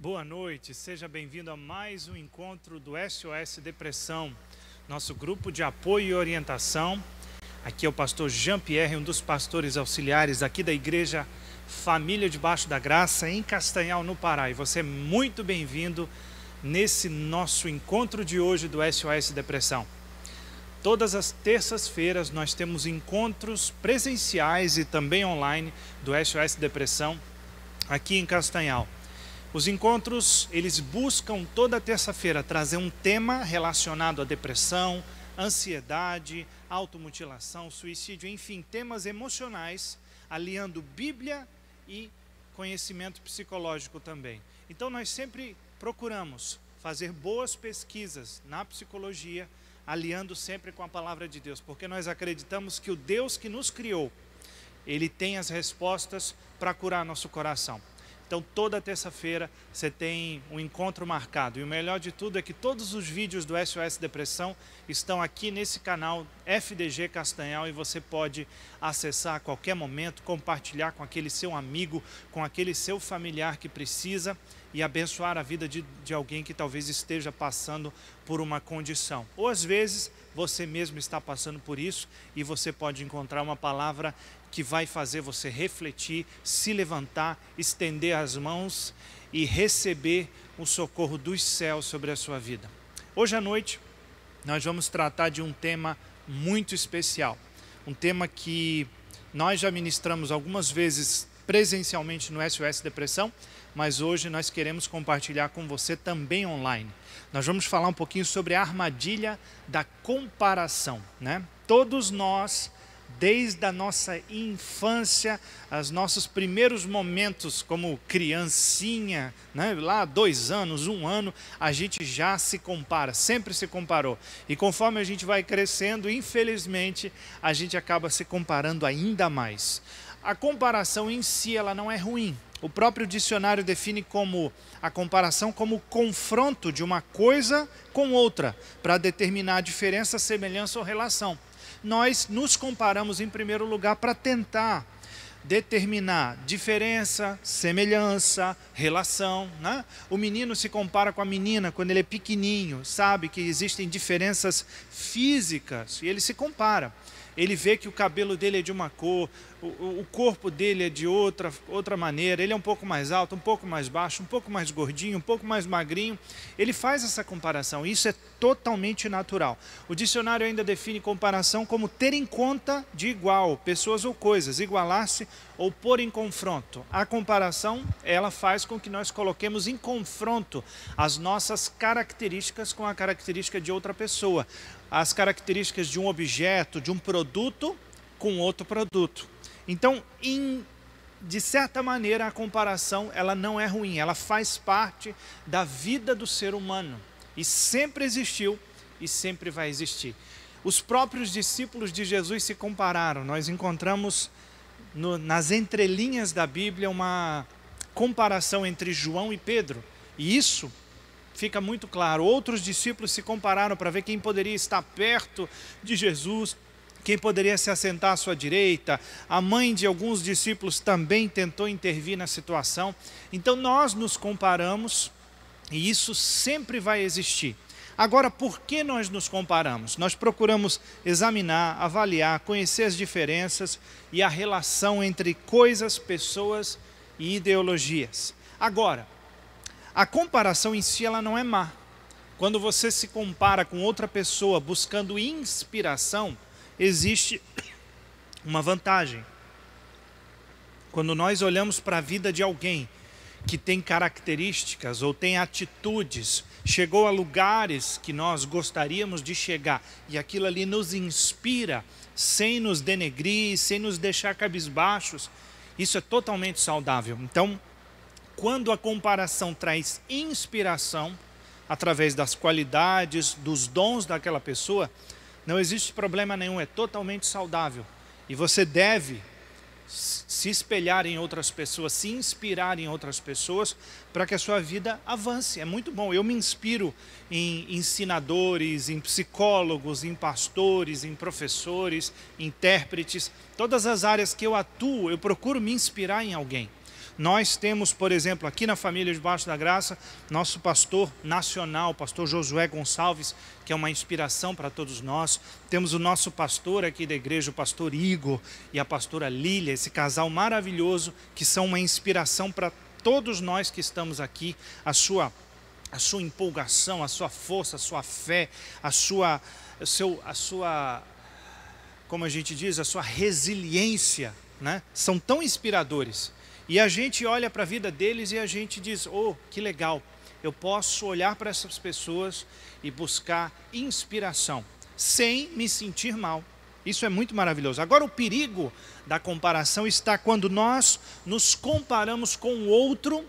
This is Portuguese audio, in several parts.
Boa noite, seja bem-vindo a mais um encontro do SOS Depressão, nosso grupo de apoio e orientação. Aqui é o pastor Jean-Pierre, um dos pastores auxiliares aqui da igreja Família Debaixo da Graça, em Castanhal, no Pará. E você é muito bem-vindo nesse nosso encontro de hoje do SOS Depressão. Todas as terças-feiras nós temos encontros presenciais e também online do SOS Depressão aqui em Castanhal. Os encontros, eles buscam toda terça-feira trazer um tema relacionado à depressão, ansiedade, automutilação, suicídio, enfim, temas emocionais, aliando Bíblia e conhecimento psicológico também. Então nós sempre procuramos fazer boas pesquisas na psicologia, aliando sempre com a palavra de Deus, porque nós acreditamos que o Deus que nos criou, Ele tem as respostas para curar nosso coração. Então toda terça-feira você tem um encontro marcado. E o melhor de tudo é que todos os vídeos do SOS Depressão estão aqui nesse canal FDG Castanhal e você pode acessar a qualquer momento, compartilhar com aquele seu amigo, com aquele seu familiar que precisa e abençoar a vida de alguém que talvez esteja passando por uma condição. Ou às vezes você mesmo está passando por isso e você pode encontrar uma palavra que vai fazer você refletir, se levantar, estender as mãos e receber o socorro dos céus sobre a sua vida. Hoje à noite nós vamos tratar de um tema muito especial, um tema que nós já ministramos algumas vezes presencialmente no SOS Depressão, mas hoje nós queremos compartilhar com você também online. Nós vamos falar um pouquinho sobre a armadilha da comparação, né? Todos nós, desde a nossa infância, os nossos primeiros momentos como criancinha, né? Lá 2 anos, 1 ano, a gente já se compara, sempre se comparou. E conforme a gente vai crescendo, infelizmente, a gente acaba se comparando ainda mais. A comparação em si, ela não é ruim. O próprio dicionário define como a comparação como confronto de uma coisa com outra, para determinar a diferença, semelhança ou relação. Nós nos comparamos em primeiro lugar para tentar determinar diferença, semelhança, relação, né? O menino se compara com a menina quando ele é pequenininho, sabe que existem diferenças físicas e ele se compara. Ele vê que o cabelo dele é de uma cor, o corpo dele é de outra maneira, ele é um pouco mais alto, um pouco mais baixo, um pouco mais gordinho, um pouco mais magrinho. Ele faz essa comparação, isso é totalmente natural. O dicionário ainda define comparação como ter em conta de igual, pessoas ou coisas, igualar-se ou pôr em confronto. A comparação, ela faz com que nós coloquemos em confronto as nossas características com a característica de outra pessoa, as características de um objeto, de um produto com outro produto. Então, de certa maneira, a comparação ela não é ruim, ela faz parte da vida do ser humano e sempre existiu e sempre vai existir. Os próprios discípulos de Jesus se compararam. Nós encontramos nas entrelinhas da Bíblia uma comparação entre João e Pedro, e isso fica muito claro. Outros discípulos se compararam para ver quem poderia estar perto de Jesus, quem poderia se assentar à sua direita. A mãe de alguns discípulos também tentou intervir na situação. Então nós nos comparamos e isso sempre vai existir. Agora, por que nós nos comparamos? Nós procuramos examinar, avaliar, conhecer as diferenças e a relação entre coisas, pessoas e ideologias. Agora, a comparação em si ela não é má. Quando você se compara com outra pessoa buscando inspiração, existe uma vantagem. Quando nós olhamos para a vida de alguém que tem características ou tem atitudes, chegou a lugares que nós gostaríamos de chegar e aquilo ali nos inspira, sem nos denegrir, sem nos deixar cabisbaixos, isso é totalmente saudável. Então, quando a comparação traz inspiração, através das qualidades, dos dons daquela pessoa, não existe problema nenhum, é totalmente saudável. E você deve se espelhar em outras pessoas, se inspirar em outras pessoas, para que a sua vida avance. É muito bom. Eu me inspiro em ensinadores, em psicólogos, em pastores, em professores, intérpretes. Todas as áreas que eu atuo, eu procuro me inspirar em alguém. Nós temos, por exemplo, aqui na Família Debaixo da Graça, nosso pastor nacional, o pastor Josué Gonçalves, que é uma inspiração para todos nós. Temos o nosso pastor aqui da igreja, o pastor Igor e a pastora Lília, esse casal maravilhoso, que são uma inspiração para todos nós que estamos aqui. A sua empolgação, a sua força, a sua fé, como a gente diz, a sua resiliência, né? São tão inspiradores. E a gente olha para a vida deles e a gente diz, oh, que legal, eu posso olhar para essas pessoas e buscar inspiração, sem me sentir mal. Isso é muito maravilhoso. Agora, o perigo da comparação está quando nós nos comparamos com o outro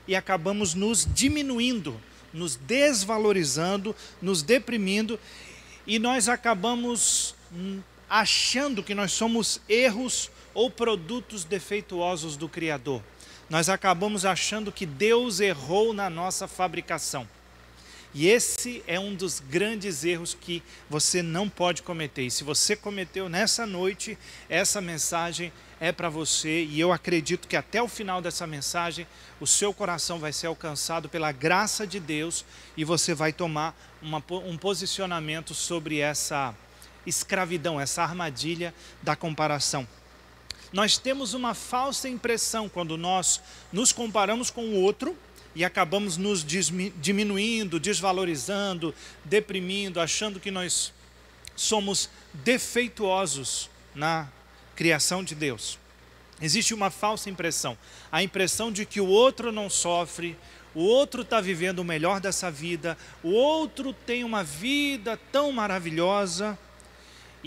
e acabamos nos diminuindo, nos desvalorizando, nos deprimindo, e nós acabamos achando que nós somos erros ou produtos defeituosos do Criador. Nós acabamos achando que Deus errou na nossa fabricação. E esse é um dos grandes erros que você não pode cometer. E se você cometeu nessa noite, essa mensagem é para você. E eu acredito que até o final dessa mensagem, o seu coração vai ser alcançado pela graça de Deus e você vai tomar um posicionamento sobre essa escravidão, essa armadilha da comparação. Nós temos uma falsa impressão quando nós nos comparamos com o outro e acabamos nos diminuindo, desvalorizando, deprimindo, achando que nós somos defeituosos na criação de Deus. Existe uma falsa impressão, a impressão de que o outro não sofre, o outro está vivendo o melhor dessa vida, o outro tem uma vida tão maravilhosa.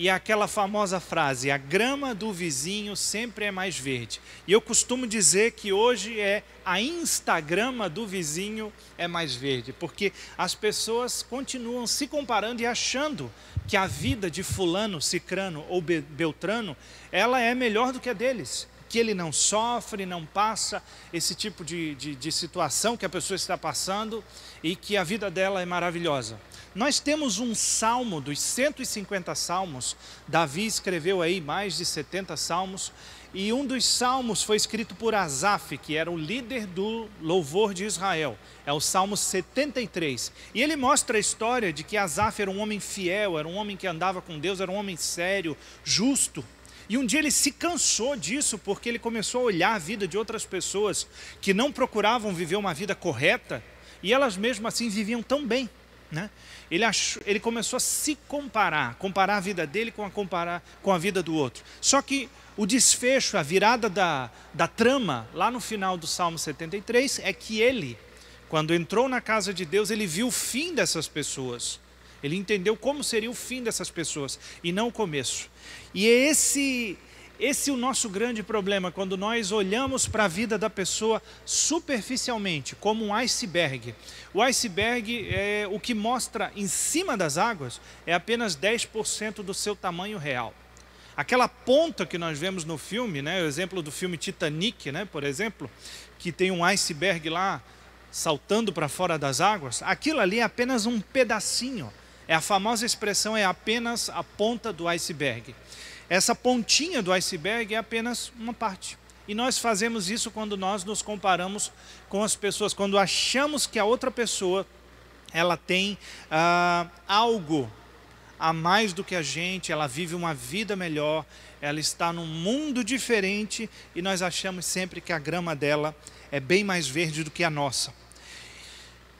E aquela famosa frase, a grama do vizinho sempre é mais verde. E eu costumo dizer que hoje a Instagrama do vizinho é mais verde, porque as pessoas continuam se comparando e achando que a vida de fulano, cicrano ou beltrano, ela é melhor do que a deles. Que ele não sofre, não passa esse tipo de situação que a pessoa está passando e que a vida dela é maravilhosa. Nós temos um salmo dos 150 salmos, Davi escreveu aí mais de 70 salmos, e um dos salmos foi escrito por Asaf, que era o líder do louvor de Israel, é o Salmo 73. E ele mostra a história de que Asaf era um homem fiel, era um homem que andava com Deus, era um homem sério, justo. E um dia ele se cansou disso, porque ele começou a olhar a vida de outras pessoas que não procuravam viver uma vida correta, e elas mesmo assim viviam tão bem, né? Ele começou a se comparar a vida dele com a vida do outro. Só que o desfecho, a virada da trama, lá no final do Salmo 73, é que ele, quando entrou na casa de Deus, ele viu o fim dessas pessoas. Ele entendeu como seria o fim dessas pessoas e não o começo. E é esse é o nosso grande problema, quando nós olhamos para a vida da pessoa superficialmente, como um iceberg. O iceberg, o que mostra em cima das águas, é apenas 10% do seu tamanho real. Aquela ponta que nós vemos no filme, né, o exemplo do filme Titanic, né, por exemplo, que tem um iceberg lá saltando para fora das águas, aquilo ali é apenas um pedacinho. É a famosa expressão, é apenas a ponta do iceberg. Essa pontinha do iceberg é apenas uma parte. E nós fazemos isso quando nós nos comparamos com as pessoas, quando achamos que a outra pessoa ela tem algo a mais do que a gente, ela vive uma vida melhor, ela está num mundo diferente e nós achamos sempre que a grama dela é bem mais verde do que a nossa.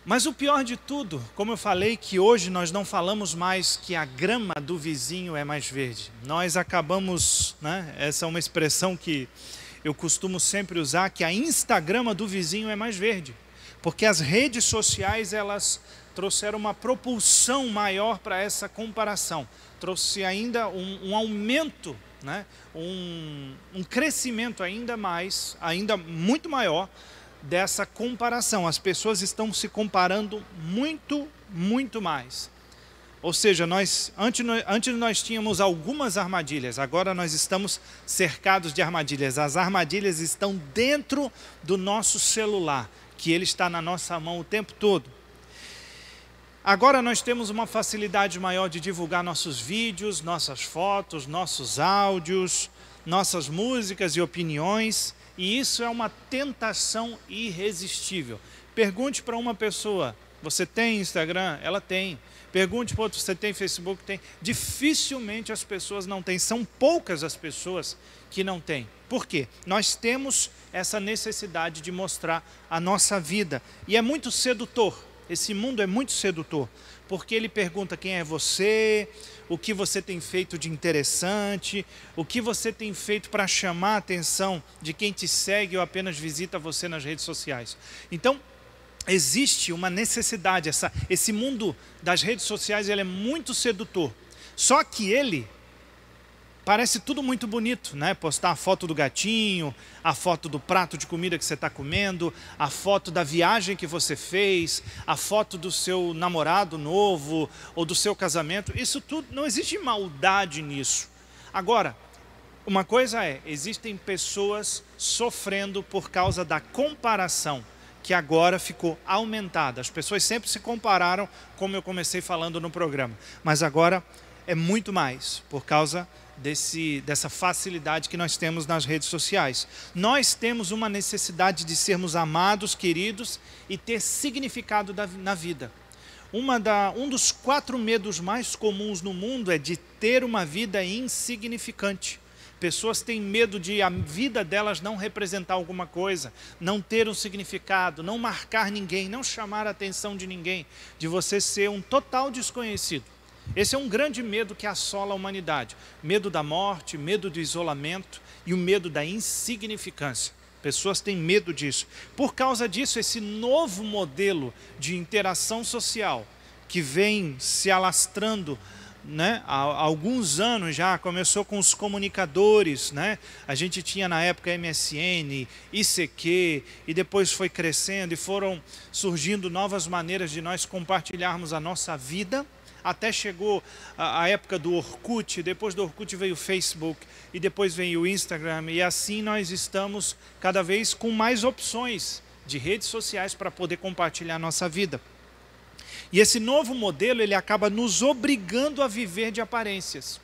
Mas o pior de tudo, como eu falei, que hoje nós não falamos mais que a grama do vizinho é mais verde. Nós acabamos, né, essa é uma expressão que eu costumo sempre usar, que a Instagrama do vizinho é mais verde. Porque as redes sociais, elas trouxeram uma propulsão maior para essa comparação. Trouxe ainda um aumento, né, um crescimento ainda muito maior dessa comparação. As pessoas estão se comparando muito mais. Ou seja, antes nós tínhamos algumas armadilhas, agora nós estamos cercados de armadilhas. As armadilhas estão dentro do nosso celular, que ele está na nossa mão o tempo todo. Agora nós temos uma facilidade maior de divulgar nossos vídeos, nossas fotos, nossos áudios, nossas músicas e opiniões. E isso é uma tentação irresistível. Pergunte para uma pessoa, você tem Instagram? Ela tem. Pergunte para outro, você tem Facebook? Tem. Dificilmente as pessoas não têm, são poucas as pessoas que não têm. Por quê? Nós temos essa necessidade de mostrar a nossa vida. E é muito sedutor, esse mundo é muito sedutor, porque ele pergunta quem é você, o que você tem feito de interessante, o que você tem feito para chamar a atenção de quem te segue ou apenas visita você nas redes sociais. Então, existe uma necessidade, esse mundo das redes sociais ele é muito sedutor, só que ele parece tudo muito bonito, né? Postar a foto do gatinho, a foto do prato de comida que você está comendo, a foto da viagem que você fez, a foto do seu namorado novo ou do seu casamento, isso tudo, não existe maldade nisso. Agora, uma coisa existem pessoas sofrendo por causa da comparação, que agora ficou aumentada. As pessoas sempre se compararam, como eu comecei falando no programa, mas agora é muito mais, por causa dessa facilidade que nós temos nas redes sociais. Nós temos uma necessidade de sermos amados, queridos e ter significado na vida. Um dos 4 medos mais comuns no mundo é de ter uma vida insignificante. Pessoas têm medo de a vida delas não representar alguma coisa, não ter um significado, não marcar ninguém, não chamar a atenção de ninguém, de você ser um total desconhecido. Esse é um grande medo que assola a humanidade. Medo da morte, medo do isolamento e o medo da insignificância. Pessoas têm medo disso. Por causa disso, esse novo modelo de interação social que vem se alastrando, né, há alguns anos já, começou com os comunicadores, né? A gente tinha na época MSN, ICQ, e depois foi crescendo e foram surgindo novas maneiras de nós compartilharmos a nossa vida, até chegou a época do Orkut, depois do Orkut veio o Facebook, e depois veio o Instagram, e assim nós estamos cada vez com mais opções de redes sociais para poder compartilhar a nossa vida. E esse novo modelo, ele acaba nos obrigando a viver de aparências.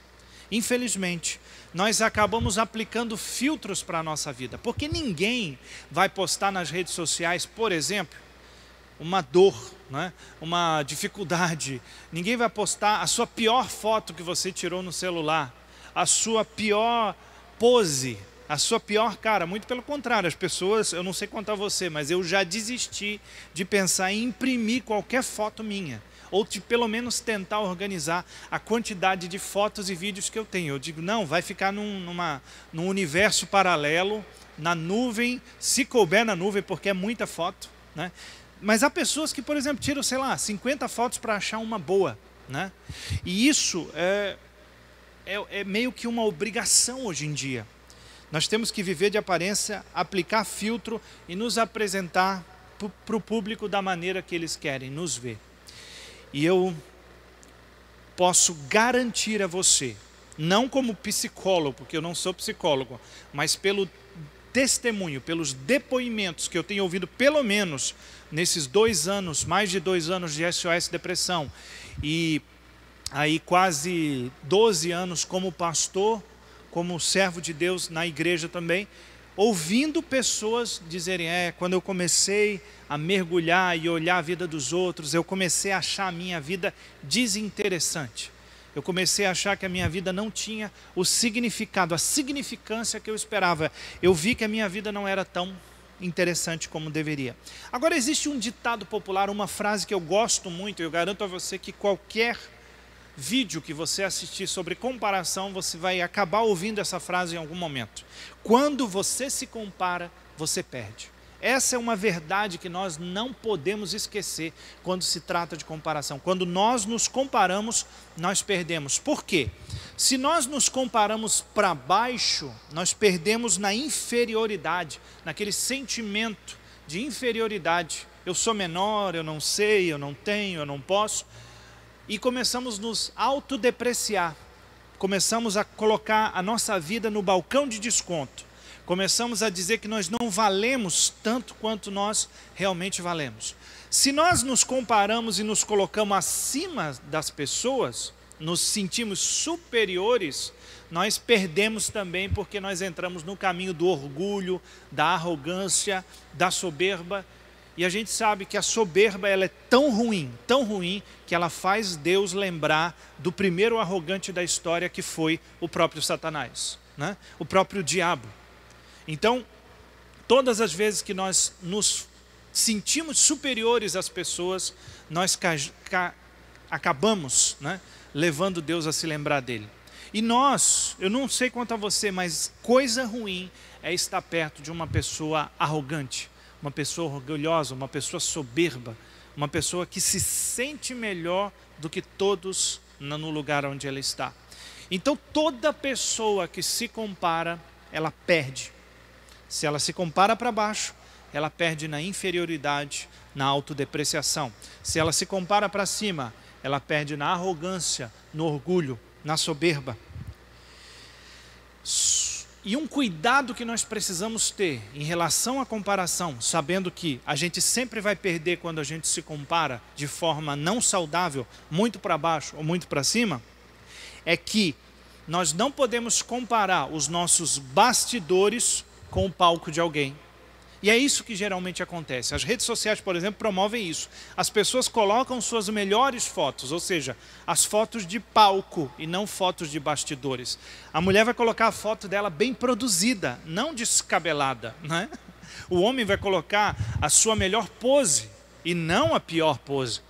Infelizmente, nós acabamos aplicando filtros para a nossa vida, porque ninguém vai postar nas redes sociais, por exemplo, uma dor, né? Uma dificuldade. Ninguém vai postar a sua pior foto que você tirou no celular, a sua pior pose, a sua pior cara. Muito pelo contrário, as pessoas, eu não sei quanto a você, mas eu já desisti de pensar em imprimir qualquer foto minha, ou de pelo menos tentar organizar a quantidade de fotos e vídeos que eu tenho. Eu digo, não, vai ficar num universo paralelo, na nuvem, se couber na nuvem, porque é muita foto, né? Mas há pessoas que, por exemplo, tiram, sei lá, 50 fotos para achar uma boa, né? E isso é meio que uma obrigação hoje em dia. Nós temos que viver de aparência, aplicar filtro e nos apresentar para o público da maneira que eles querem nos ver. E eu posso garantir a você, não como psicólogo, porque eu não sou psicólogo, mas pelo testemunho, pelos depoimentos que eu tenho ouvido, pelo menos nesses 2 anos, mais de 2 anos de SOS Depressão, e aí quase 12 anos como pastor, como servo de Deus na igreja também, ouvindo pessoas dizerem, quando eu comecei a mergulhar e olhar a vida dos outros, eu comecei a achar a minha vida desinteressante. Eu comecei a achar que a minha vida não tinha o significado, a significância que eu esperava. Eu vi que a minha vida não era tão interessante como deveria. Agora, existe um ditado popular, uma frase que eu gosto muito, eu garanto a você que qualquer vídeo que você assistir sobre comparação, você vai acabar ouvindo essa frase em algum momento. Quando você se compara, você perde. Essa é uma verdade que nós não podemos esquecer quando se trata de comparação. Quando nós nos comparamos, nós perdemos. Por quê? Se nós nos comparamos para baixo, nós perdemos na inferioridade, naquele sentimento de inferioridade. Eu sou menor, eu não sei, eu não tenho, eu não posso. E começamos a nos autodepreciar. Começamos a colocar a nossa vida no balcão de desconto. Começamos a dizer que nós não valemos tanto quanto nós realmente valemos. Se nós nos comparamos e nos colocamos acima das pessoas, nos sentimos superiores, nós perdemos também porque nós entramos no caminho do orgulho, da arrogância, da soberba. E a gente sabe que a soberba ela é tão ruim, que ela faz Deus lembrar do primeiro arrogante da história, que foi o próprio Satanás, né? O próprio diabo. Então, todas as vezes que nós nos sentimos superiores às pessoas, nós acabamos, né, levando Deus a se lembrar dele. E eu não sei quanto a você, mas coisa ruim é estar perto de uma pessoa arrogante, uma pessoa orgulhosa, uma pessoa soberba, uma pessoa que se sente melhor do que todos no lugar onde ela está. Então toda pessoa que se compara, ela perde. Se ela se compara para baixo, ela perde na inferioridade, na autodepreciação. Se ela se compara para cima, ela perde na arrogância, no orgulho, na soberba. E um cuidado que nós precisamos ter em relação à comparação, sabendo que a gente sempre vai perder quando a gente se compara de forma não saudável, muito para baixo ou muito para cima, é que nós não podemos comparar os nossos bastidores com o palco de alguém. E é isso que geralmente acontece. As redes sociais, por exemplo, promovem isso. As pessoas colocam suas melhores fotos, ou seja, as fotos de palco e não fotos de bastidores. A mulher vai colocar a foto dela bem produzida, não descabelada, né? O homem vai colocar a sua melhor pose e não a pior pose.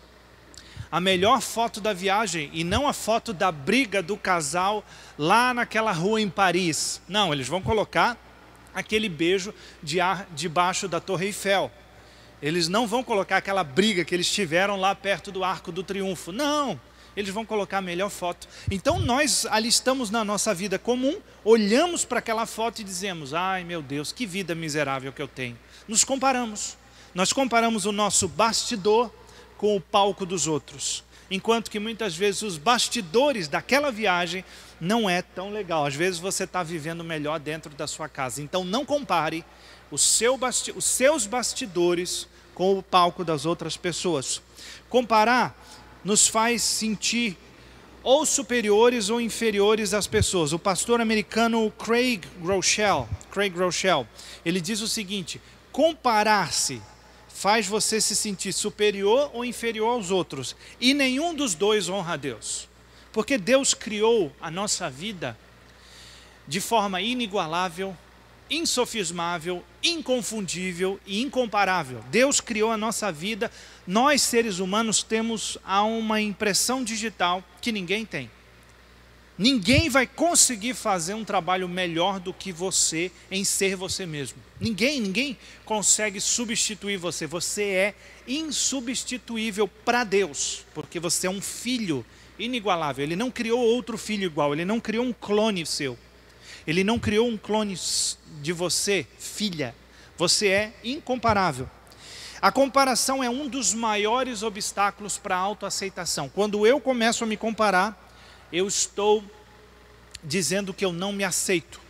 A melhor foto da viagem e não a foto da briga do casal lá naquela rua em Paris. Não, eles vão colocar aquele beijo debaixo da Torre Eiffel. Eles não vão colocar aquela briga que eles tiveram lá perto do Arco do Triunfo. Não, eles vão colocar a melhor foto. Então nós ali estamos na nossa vida comum, olhamos para aquela foto e dizemos: ai meu Deus, que vida miserável que eu tenho. Nos comparamos. Nós comparamos o nosso bastidor com o palco dos outros. Enquanto que muitas vezes os bastidores daquela viagem não é tão legal. Às vezes você está vivendo melhor dentro da sua casa. Então não compare os seus bastidores com o palco das outras pessoas. Comparar nos faz sentir ou superiores ou inferiores às pessoas. O pastor americano Craig Groeschel, ele diz o seguinte: comparar-se faz você se sentir superior ou inferior aos outros, e nenhum dos dois honra a Deus. Porque Deus criou a nossa vida de forma inigualável, insofismável, inconfundível e incomparável. Deus criou a nossa vida, nós seres humanos temos uma impressão digital que ninguém tem. Ninguém vai conseguir fazer um trabalho melhor do que você em ser você mesmo. Ninguém consegue substituir você. Você é insubstituível para Deus, porque você é um filho inigualável. Ele não criou outro filho igual, ele não criou um clone seu. Ele não criou um clone de você, filha. Você é incomparável. A comparação é um dos maiores obstáculos para a autoaceitação. Quando eu começo a me comparar, eu estou dizendo que eu não me aceito,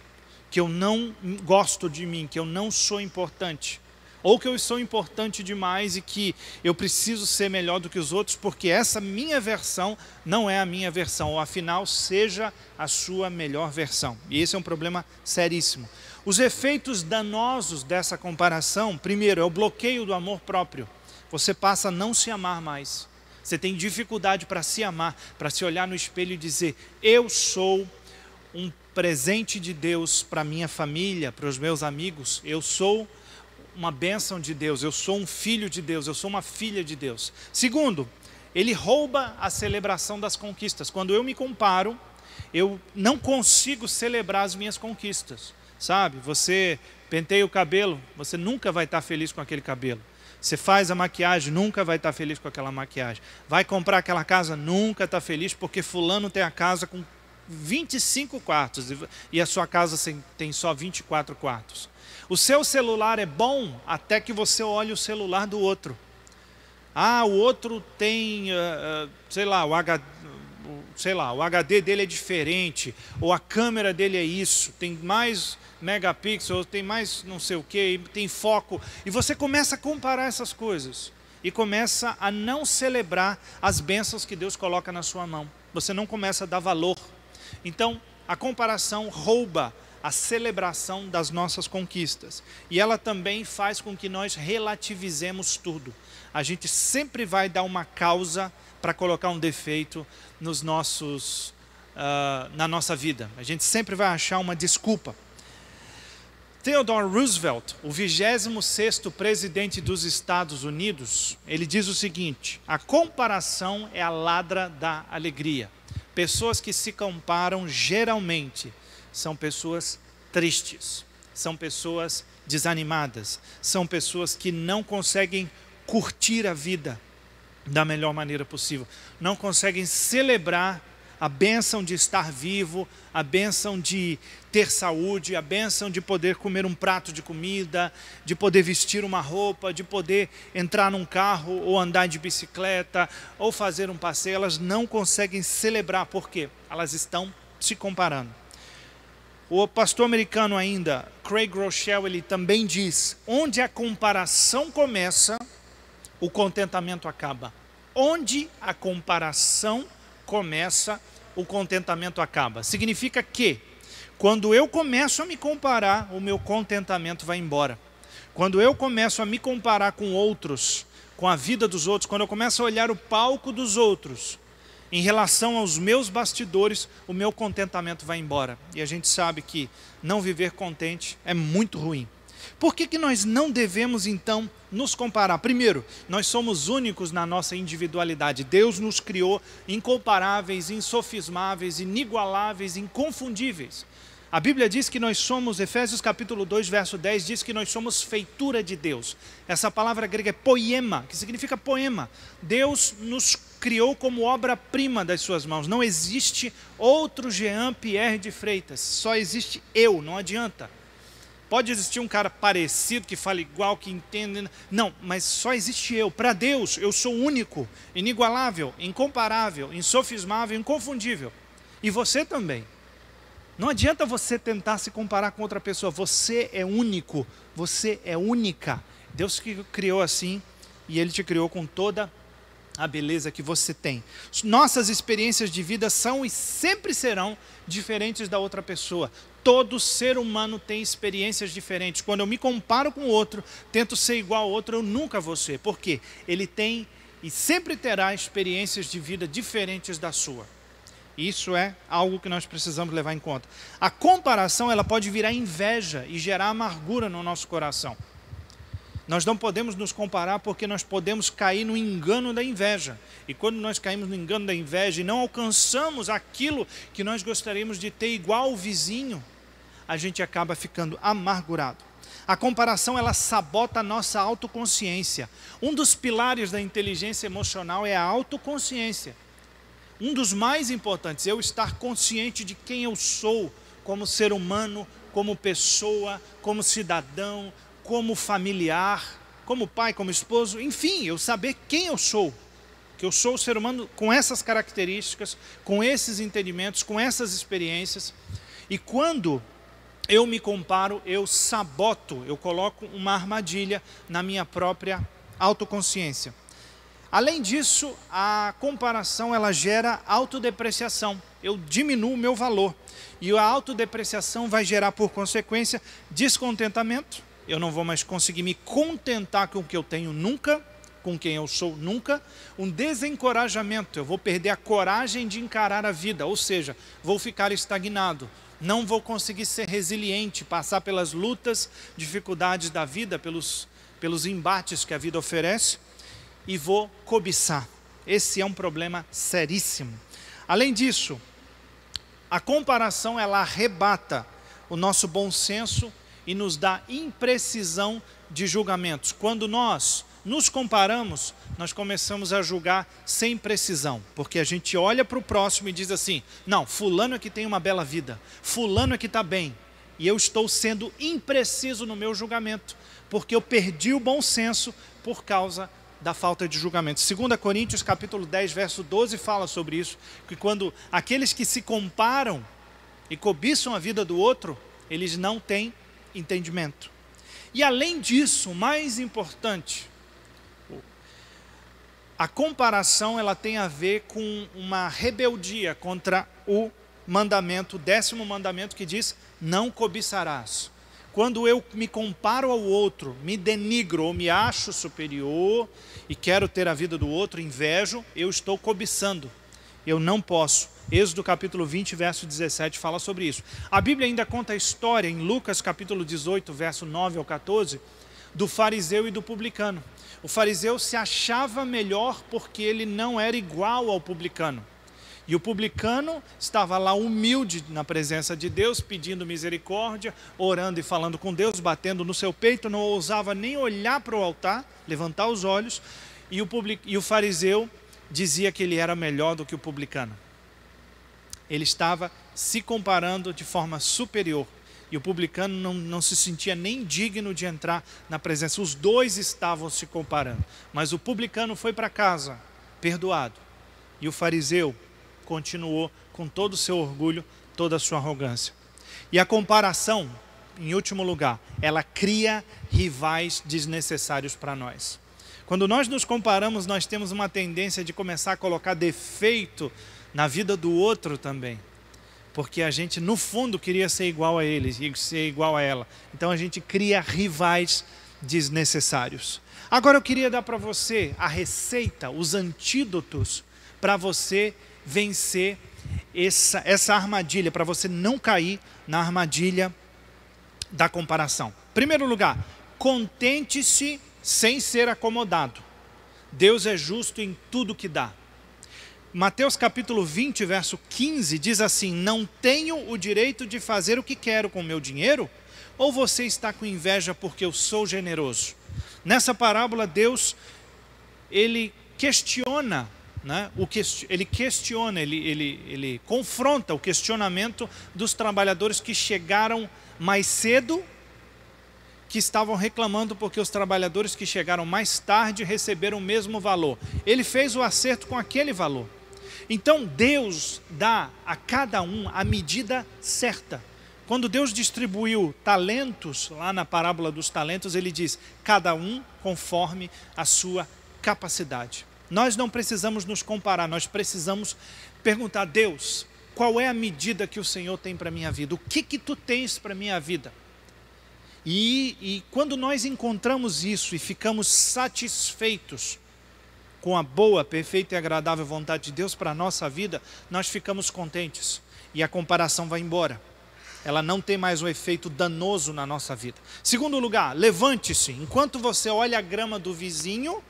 que eu não gosto de mim, que eu não sou importante, ou que eu sou importante demais e que eu preciso ser melhor do que os outros, porque essa minha versão não é a minha versão, ou afinal seja a sua melhor versão. E esse é um problema seríssimo. Os efeitos danosos dessa comparação, primeiro, é o bloqueio do amor próprio. Você passa a não se amar mais. Você tem dificuldade para se amar, para se olhar no espelho e dizer: eu sou um presente de Deus para minha família, para os meus amigos, eu sou uma bênção de Deus, eu sou um filho de Deus, eu sou uma filha de Deus. Segundo, ele rouba a celebração das conquistas. Quando eu me comparo, eu não consigo celebrar as minhas conquistas. Sabe, você penteia o cabelo, você nunca vai estar feliz com aquele cabelo. Você faz a maquiagem, nunca vai estar feliz com aquela maquiagem. Vai comprar aquela casa, nunca está feliz porque fulano tem a casa com 25 quartos e a sua casa tem só 24 quartos. O seu celular é bom até que você olhe o celular do outro. Ah, o outro tem, o HD dele é diferente, ou a câmera dele é isso, tem mais megapixels, tem mais não sei o que, tem foco. E você começa a comparar essas coisas e começa a não celebrar as bênçãos que Deus coloca na sua mão. Você não começa a dar valor. Então, a comparação rouba a celebração das nossas conquistas. E ela também faz com que nós relativizemos tudo. A gente sempre vai dar uma causa para colocar um defeito na nossa vida. A gente sempre vai achar uma desculpa. Theodore Roosevelt, o 26º presidente dos Estados Unidos, ele diz o seguinte: a comparação é a ladra da alegria. Pessoas que se comparam geralmente são pessoas tristes, são pessoas desanimadas, são pessoas que não conseguem curtir a vida da melhor maneira possível, não conseguem celebrar a bênção de estar vivo, a bênção de ter saúde, a bênção de poder comer um prato de comida, de poder vestir uma roupa, de poder entrar num carro ou andar de bicicleta ou fazer um passeio. Elas não conseguem celebrar, por quê? Elas estão se comparando. O pastor americano ainda, Craig Groeschel, ele também diz: onde a comparação começa, o contentamento acaba. Onde a comparação começa, o contentamento acaba. Significa que, quando eu começo a me comparar, o meu contentamento vai embora. Quando eu começo a me comparar com outros, com a vida dos outros, quando eu começo a olhar o palco dos outros, em relação aos meus bastidores, o meu contentamento vai embora. E a gente sabe que não viver contente é muito ruim. Por que nós não devemos, então, nos comparar? Primeiro, nós somos únicos na nossa individualidade. Deus nos criou incomparáveis, insofismáveis, inigualáveis, inconfundíveis. A Bíblia diz que nós somos, Efésios capítulo 2, verso 10, diz que nós somos feitura de Deus. Essa palavra grega é poema, que significa poema. Deus nos criou como obra-prima das suas mãos. Não existe outro Jean Pierre de Freitas, só existe eu, não adianta. Pode existir um cara parecido, que fala igual, que entende. Não, mas só existe eu. Para Deus, eu sou único, inigualável, incomparável, insofismável, inconfundível. E você também. Não adianta você tentar se comparar com outra pessoa. Você é único, você é única. Deus que criou assim, e Ele te criou com toda a beleza que você tem. Nossas experiências de vida são e sempre serão diferentes da outra pessoa. Todo ser humano tem experiências diferentes. Quando eu me comparo com o outro, tento ser igual ao outro, eu nunca vou ser. Por quê? Ele tem e sempre terá experiências de vida diferentes da sua. Isso é algo que nós precisamos levar em conta. A comparação, ela pode virar inveja e gerar amargura no nosso coração. Nós não podemos nos comparar porque nós podemos cair no engano da inveja. E quando nós caímos no engano da inveja e não alcançamos aquilo que nós gostaríamos de ter igual ao vizinho, a gente acaba ficando amargurado. A comparação, ela sabota a nossa autoconsciência. Um dos pilares da inteligência emocional é a autoconsciência. Um dos mais importantes, eu estar consciente de quem eu sou como ser humano, como pessoa, como cidadão, como familiar, como pai, como esposo, enfim, eu saber quem eu sou. Que eu sou o ser humano com essas características, com esses entendimentos, com essas experiências. E quando eu me comparo, eu saboto, eu coloco uma armadilha na minha própria autoconsciência. Além disso, a comparação, ela gera autodepreciação. Eu diminuo o meu valor. E a autodepreciação vai gerar, por consequência, descontentamento. Eu não vou mais conseguir me contentar com o que eu tenho nunca, com quem eu sou nunca. Um desencorajamento, eu vou perder a coragem de encarar a vida, ou seja, vou ficar estagnado. Não vou conseguir ser resiliente, passar pelas lutas, dificuldades da vida, pelos embates que a vida oferece. E vou cobiçar. Esse é um problema seríssimo. Além disso, a comparação, ela arrebata o nosso bom senso e nos dá imprecisão de julgamentos. Quando nós nos comparamos, nós começamos a julgar sem precisão, porque a gente olha para o próximo e diz assim: não, fulano aqui tem uma bela vida, fulano aqui está bem, e eu estou sendo impreciso no meu julgamento, porque eu perdi o bom senso por causa da falta de julgamento. 2 Coríntios capítulo 10, verso 12 fala sobre isso, que quando aqueles que se comparam e cobiçam a vida do outro, eles não têm entendimento. E além disso, o mais importante, a comparação, ela tem a ver com uma rebeldia contra o mandamento, o 10º mandamento, que diz: não cobiçarás. Quando eu me comparo ao outro, me denigro ou me acho superior e quero ter a vida do outro, invejo, eu estou cobiçando. Eu não posso. Êxodo capítulo 20, verso 17 fala sobre isso. A Bíblia ainda conta a história em Lucas capítulo 18, verso 9 ao 14, do fariseu e do publicano. O fariseu se achava melhor porque ele não era igual ao publicano. E o publicano estava lá humilde na presença de Deus, pedindo misericórdia, orando e falando com Deus, batendo no seu peito, não ousava nem olhar para o altar, levantar os olhos, e o fariseu dizia que ele era melhor do que o publicano. Ele estava se comparando de forma superior, e o publicano não se sentia nem digno de entrar na presença. Os dois estavam se comparando, mas o publicano foi para casa perdoado, e o fariseu continuou com todo o seu orgulho, toda a sua arrogância. E a comparação, em último lugar, ela cria rivais desnecessários para nós. Quando nós nos comparamos, nós temos uma tendência de começar a colocar defeito na vida do outro também, porque a gente no fundo queria ser igual a ele e ser igual a ela. Então a gente cria rivais desnecessários. Agora eu queria dar para você a receita, os antídotos para você vencer essa armadilha, para você não cair na armadilha da comparação. Primeiro lugar, contente-se sem ser acomodado. Deus é justo em tudo que dá. Mateus capítulo 20, verso 15 diz assim: não tenho o direito de fazer o que quero com o meu dinheiro? Ou você está com inveja porque eu sou generoso? Nessa parábola, Deus, ele questiona, ele confronta o questionamento dos trabalhadores que chegaram mais cedo, que estavam reclamando porque os trabalhadores que chegaram mais tarde receberam o mesmo valor. Ele fez o acerto com aquele valor. Então Deus dá a cada um a medida certa. Quando Deus distribuiu talentos, lá na parábola dos talentos, ele diz: cada um conforme a sua capacidade. Nós não precisamos nos comparar, nós precisamos perguntar: Deus, qual é a medida que o Senhor tem para a minha vida? O que tu tens para a minha vida? E quando nós encontramos isso e ficamos satisfeitos com a boa, perfeita e agradável vontade de Deus para a nossa vida, nós ficamos contentes e a comparação vai embora. Ela não tem mais um efeito danoso na nossa vida. Segundo lugar, levante-se. Enquanto você olha a grama do vizinho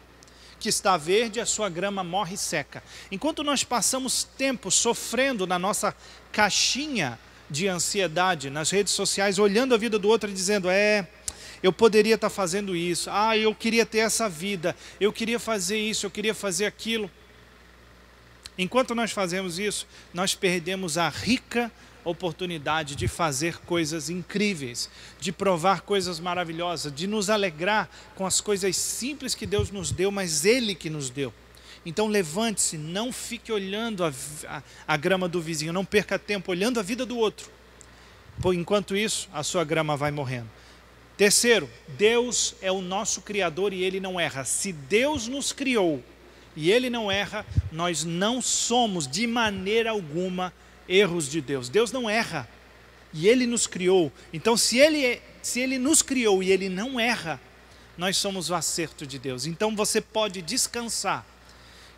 que está verde, a sua grama morre seca. Enquanto nós passamos tempo sofrendo na nossa caixinha de ansiedade, nas redes sociais, olhando a vida do outro e dizendo: eu poderia estar fazendo isso, eu queria ter essa vida, eu queria fazer isso, eu queria fazer aquilo. Enquanto nós fazemos isso, nós perdemos a rica oportunidade de fazer coisas incríveis, de provar coisas maravilhosas, de nos alegrar com as coisas simples que Deus nos deu, mas Ele que nos deu. Então levante-se, não fique olhando a grama do vizinho, não perca tempo olhando a vida do outro, pois enquanto isso a sua grama vai morrendo. Terceiro, Deus é o nosso Criador e Ele não erra. Se Deus nos criou e Ele não erra, nós não somos de maneira alguma erros de Deus. Deus não erra e Ele nos criou. Então se Ele nos criou e Ele não erra, nós somos o acerto de Deus. Então você pode descansar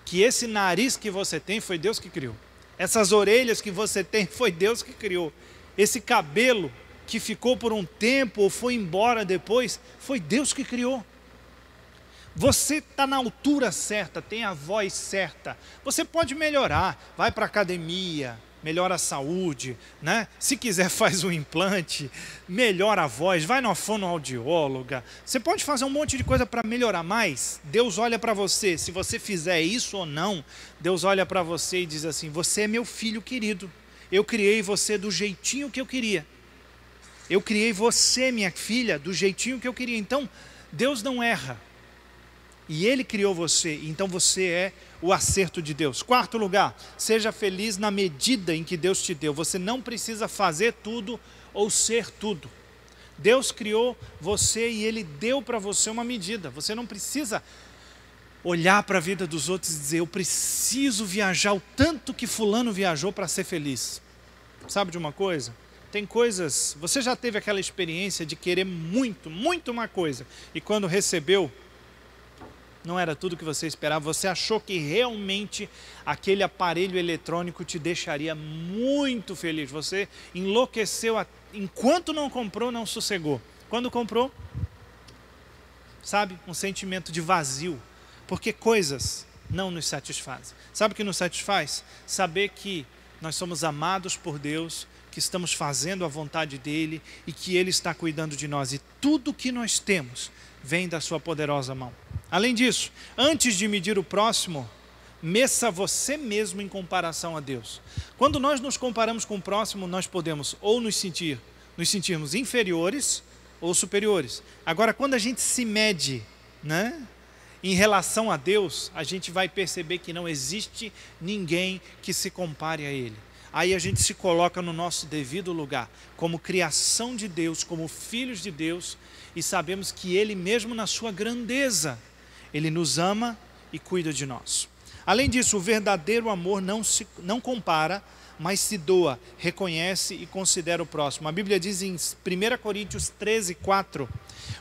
que esse nariz que você tem foi Deus que criou. Essas orelhas que você tem foi Deus que criou. Esse cabelo que ficou por um tempo ou foi embora depois, foi Deus que criou. Você está na altura certa, tem a voz certa. Você pode melhorar, vai para a academia, melhora a saúde, né? Se quiser faz um implante, melhora a voz, vai na fonoaudióloga. Você pode fazer um monte de coisa para melhorar mais. Deus olha para você, se você fizer isso ou não, Deus olha para você e diz assim: você é meu filho querido, eu criei você do jeitinho que eu queria. Eu criei você, minha filha, do jeitinho que eu queria. Então, Deus não erra. E Ele criou você, então você é o acerto de Deus. Quarto lugar, seja feliz na medida em que Deus te deu. Você não precisa fazer tudo ou ser tudo. Deus criou você e Ele deu para você uma medida. Você não precisa olhar para a vida dos outros e dizer: eu preciso viajar o tanto que fulano viajou para ser feliz. Sabe de uma coisa? Tem coisas, você já teve aquela experiência de querer muito, muito uma coisa, e quando recebeu, não era tudo que você esperava, você achou que realmente aquele aparelho eletrônico te deixaria muito feliz, você enlouqueceu, enquanto não comprou, não sossegou. Quando comprou, sabe, um sentimento de vazio, porque coisas não nos satisfazem. Sabe o que nos satisfaz? Saber que nós somos amados por Deus, que estamos fazendo a vontade dEle e que Ele está cuidando de nós. E tudo que nós temos vem da sua poderosa mão. Além disso, antes de medir o próximo, meça você mesmo em comparação a Deus. Quando nós nos comparamos com o próximo, nós podemos ou nos sentirmos inferiores ou superiores. Agora, quando a gente se mede, né, em relação a Deus, a gente vai perceber que não existe ninguém que se compare a Ele. Aí a gente se coloca no nosso devido lugar, como criação de Deus, como filhos de Deus, e sabemos que Ele mesmo na sua grandeza, Ele nos ama e cuida de nós. Além disso, o verdadeiro amor não compara, mas se doa, reconhece e considera o próximo. A Bíblia diz em 1 Coríntios 13, 4,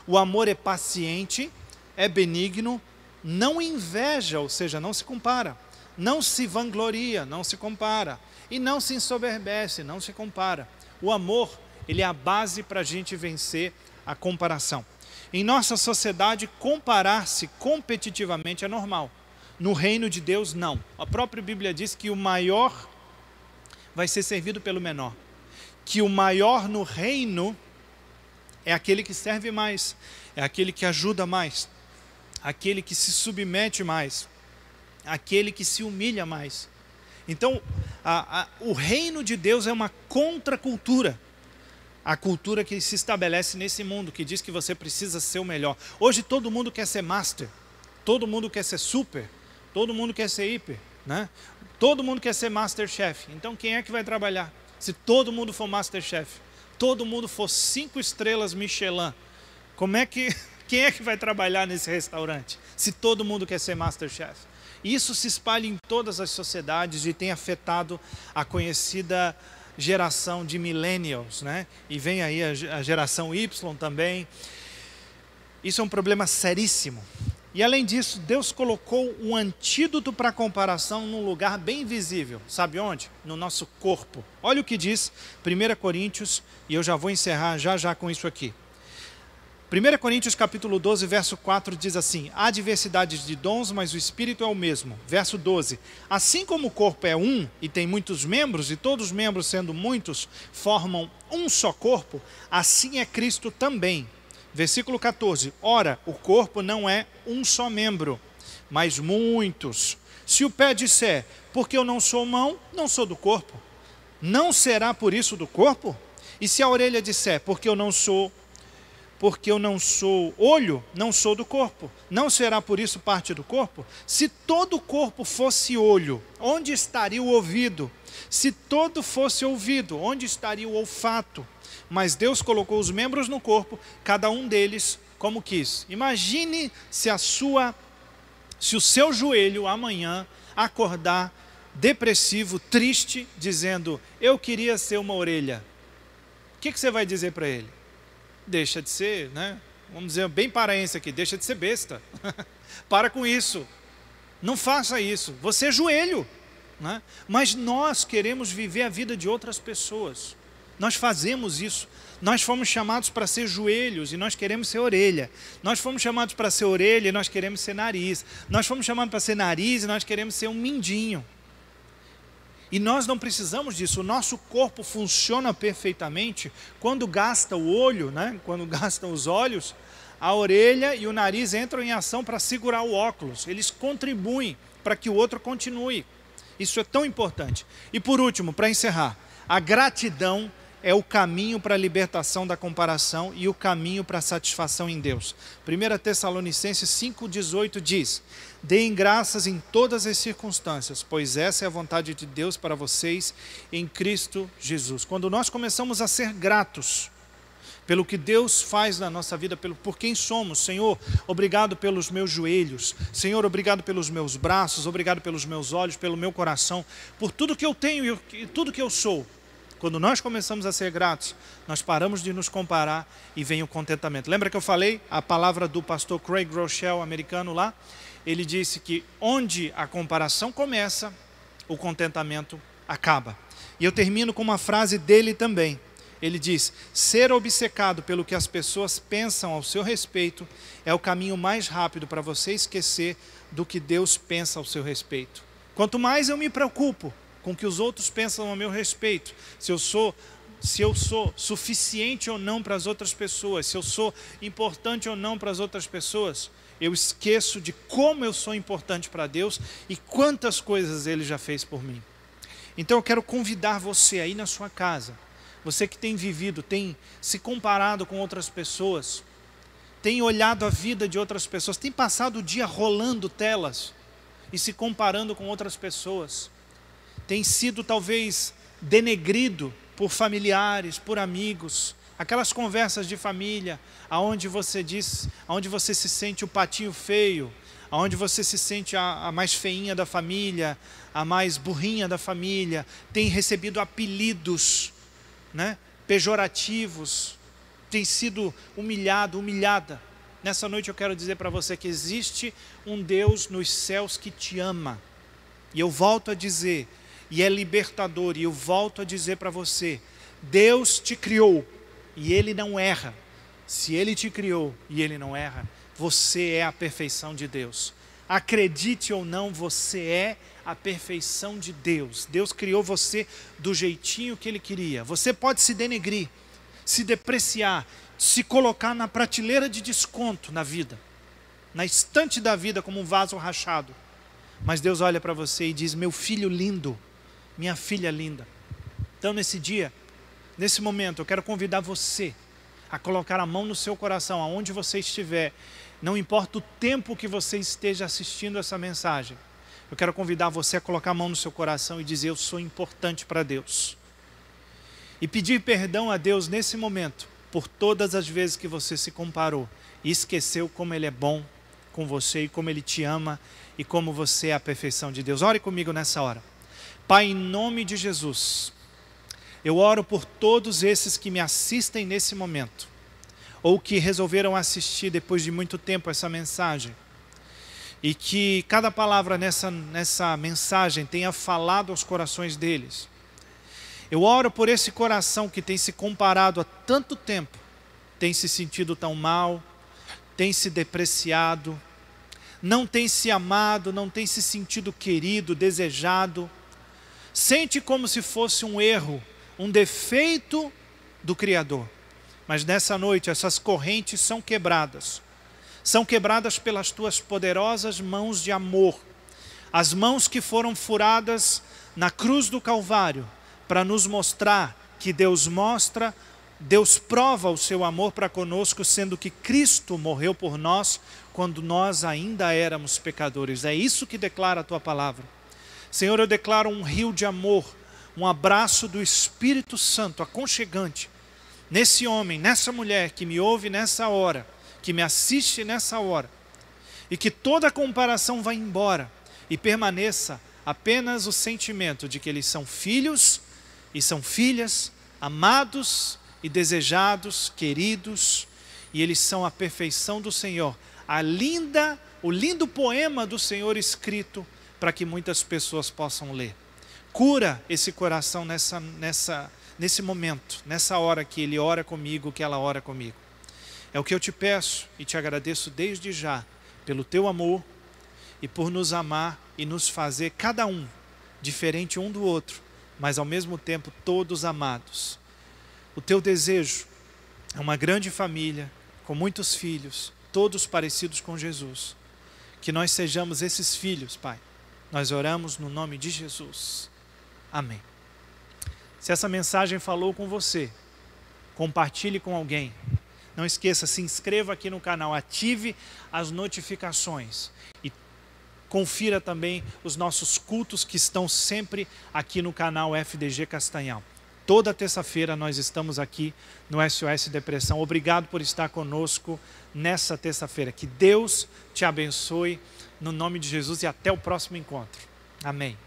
o amor é paciente, é benigno, não inveja, ou seja, não se compara, não se vangloria, não se compara, e não se ensoberbece, não se compara. O amor, ele é a base para a gente vencer a comparação. Em nossa sociedade, comparar-se competitivamente é normal. No reino de Deus, não. A própria Bíblia diz que o maior vai ser servido pelo menor. Que o maior no reino é aquele que serve mais, é aquele que ajuda mais, aquele que se submete mais, aquele que se humilha mais. Então, o reino de Deus é uma contracultura. A cultura que se estabelece nesse mundo, que diz que você precisa ser o melhor. Hoje todo mundo quer ser master, todo mundo quer ser super, todo mundo quer ser hiper, né? Todo mundo quer ser masterchef. Então quem é que vai trabalhar? Se todo mundo for masterchef, todo mundo for 5 estrelas Michelin, quem é que vai trabalhar nesse restaurante? Se todo mundo quer ser masterchef. Isso se espalha em todas as sociedades e tem afetado a conhecida geração de millennials, né? E vem aí a geração Y também. Isso é um problema seríssimo. E além disso, Deus colocou um antídoto para a comparação num lugar bem visível. Sabe onde? No nosso corpo. Olha o que diz 1 Coríntios, e eu já vou encerrar já com isso aqui. 1 Coríntios capítulo 12, verso 4 diz assim: há diversidade de dons, mas o Espírito é o mesmo. Verso 12: assim como o corpo é um e tem muitos membros, e todos os membros sendo muitos formam um só corpo, assim é Cristo também. Versículo 14: ora, o corpo não é um só membro, mas muitos. Se o pé disser, porque eu não sou mão, não sou do corpo, não será por isso do corpo? E se a orelha disser, porque eu não sou olho, não sou do corpo, não será por isso parte do corpo? Se todo o corpo fosse olho, onde estaria o ouvido? Se todo fosse ouvido, onde estaria o olfato? Mas Deus colocou os membros no corpo, cada um deles como quis. Imagine se o seu joelho amanhã acordar depressivo, triste, dizendo, eu queria ser uma orelha. O que você vai dizer para ele? Deixa de ser, né? Vamos dizer bem paraense aqui, deixa de ser besta. Para com isso. Não faça isso. Você é joelho, né? Mas nós queremos viver a vida de outras pessoas. Nós fazemos isso. Nós fomos chamados para ser joelhos e nós queremos ser orelha. Nós fomos chamados para ser orelha e nós queremos ser nariz. Nós fomos chamados para ser nariz e nós queremos ser um mindinho. E nós não precisamos disso. O nosso corpo funciona perfeitamente quando gasta o olho, né? Quando gastam os olhos, a orelha e o nariz entram em ação para segurar o óculos. Eles contribuem para que o outro continue. Isso é tão importante. E por último, para encerrar, a gratidão é o caminho para a libertação da comparação e o caminho para a satisfação em Deus. 1 Tessalonicenses 5,18 diz, deem graças em todas as circunstâncias, pois essa é a vontade de Deus para vocês em Cristo Jesus. Quando nós começamos a ser gratos pelo que Deus faz na nossa vida, por quem somos, Senhor, obrigado pelos meus joelhos, Senhor, obrigado pelos meus braços, obrigado pelos meus olhos, pelo meu coração, por tudo que eu tenho e tudo que eu sou. Quando nós começamos a ser gratos, nós paramos de nos comparar e vem o contentamento. Lembra que eu falei a palavra do pastor Craig Groeschel, americano lá? Ele disse que onde a comparação começa, o contentamento acaba. E eu termino com uma frase dele também. Ele diz: ser obcecado pelo que as pessoas pensam ao seu respeito é o caminho mais rápido para você esquecer do que Deus pensa ao seu respeito. Quanto mais eu me preocupo com o que os outros pensam ao meu respeito, se eu sou suficiente ou não para as outras pessoas, se eu sou importante ou não para as outras pessoas, eu esqueço de como eu sou importante para Deus e quantas coisas Ele já fez por mim. Então eu quero convidar você aí na sua casa, você que tem vivido, tem se comparado com outras pessoas, tem olhado a vida de outras pessoas, tem passado o dia rolando telas e se comparando com outras pessoas, tem sido talvez denegrido por familiares, por amigos, aquelas conversas de família, aonde você se sente o patinho feio, aonde você se sente a mais feinha da família, a mais burrinha da família, tem recebido apelidos, né, pejorativos, tem sido humilhado, humilhada. Nessa noite eu quero dizer para você que existe um Deus nos céus que te ama. E eu volto a dizer, e é libertador, e eu volto a dizer para você, Deus te criou e Ele não erra. Se Ele te criou e Ele não erra, você é a perfeição de Deus. Acredite ou não, você é a perfeição de Deus. Deus criou você do jeitinho que Ele queria. Você pode se denegrir, se depreciar, se colocar na prateleira de desconto na vida, na estante da vida como um vaso rachado. Mas Deus olha para você e diz: meu filho lindo, minha filha linda. Então nesse dia, nesse momento, eu quero convidar você a colocar a mão no seu coração, aonde você estiver, não importa o tempo que você esteja assistindo essa mensagem, eu quero convidar você a colocar a mão no seu coração e dizer: eu sou importante para Deus. E pedir perdão a Deus nesse momento, por todas as vezes que você se comparou e esqueceu como Ele é bom com você e como Ele te ama e como você é a perfeição de Deus. Ore comigo nessa hora. Pai, em nome de Jesus, eu oro por todos esses que me assistem nesse momento, ou que resolveram assistir depois de muito tempo essa mensagem, e que cada palavra nessa mensagem tenha falado aos corações deles. Eu oro por esse coração que tem se comparado há tanto tempo, tem se sentido tão mal, tem se depreciado, não tem se amado, não tem se sentido querido, desejado, sente como se fosse um erro, um defeito do Criador. Mas nessa noite essas correntes são quebradas pelas tuas poderosas mãos de amor, as mãos que foram furadas na cruz do Calvário, para nos mostrar que Deus prova o seu amor para conosco, sendo que Cristo morreu por nós quando nós ainda éramos pecadores. É isso que declara a tua palavra. Senhor, eu declaro um rio de amor, um abraço do Espírito Santo aconchegante nesse homem, nessa mulher que me ouve nessa hora, que me assiste nessa hora, e que toda comparação vá embora e permaneça apenas o sentimento de que eles são filhos e são filhas, amados e desejados, queridos, e eles são a perfeição do Senhor, o lindo poema do Senhor escrito para que muitas pessoas possam ler. Cura esse coração nesse momento, nessa hora que ele ora comigo, que ela ora comigo. É o que eu te peço e te agradeço desde já pelo teu amor e por nos amar e nos fazer cada um diferente um do outro, mas ao mesmo tempo todos amados. O teu desejo é uma grande família com muitos filhos, todos parecidos com Jesus. Que nós sejamos esses filhos, Pai. Nós oramos no nome de Jesus. Amém. Se essa mensagem falou com você, compartilhe com alguém. Não esqueça, se inscreva aqui no canal, ative as notificações e confira também os nossos cultos que estão sempre aqui no canal FDG Castanhal. Toda terça-feira nós estamos aqui no SOS Depressão. Obrigado por estar conosco nessa terça-feira. Que Deus te abençoe no nome de Jesus e até o próximo encontro. Amém.